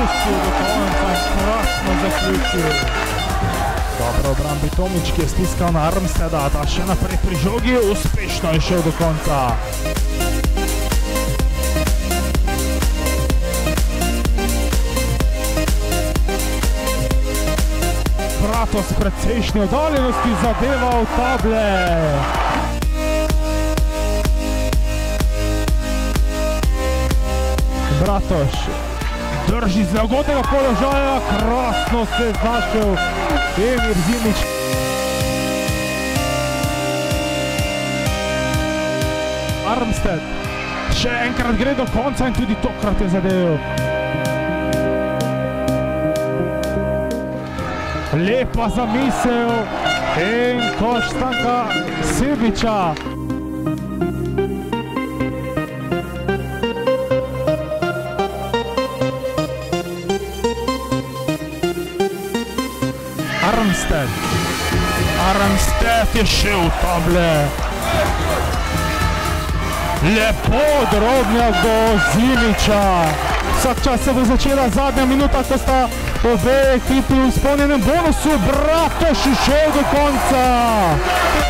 pustil do konca in krasno zaključil. Dobro obrambi Tomič, ki je stiskal na Armsteda, ta še naprej pri žogi, uspešno je šel do konca. Bratos s precejšnje oddaljenosti zadeval table. Bratoš drži z lagodnega položaja, krasno se je znašel Emir Zimić. Armsted še enkrat gre do konca in tudi tokrat je zadel. Lepa zamisel in koš Stanka Sebiča. Armsted je šel v table. Lepo drobnjak do Zimiča. Vsak čas se bo začela zadnja minuta, ko sta obe ekipi v izpolnjenem bonusu. Bratoš šel do konca.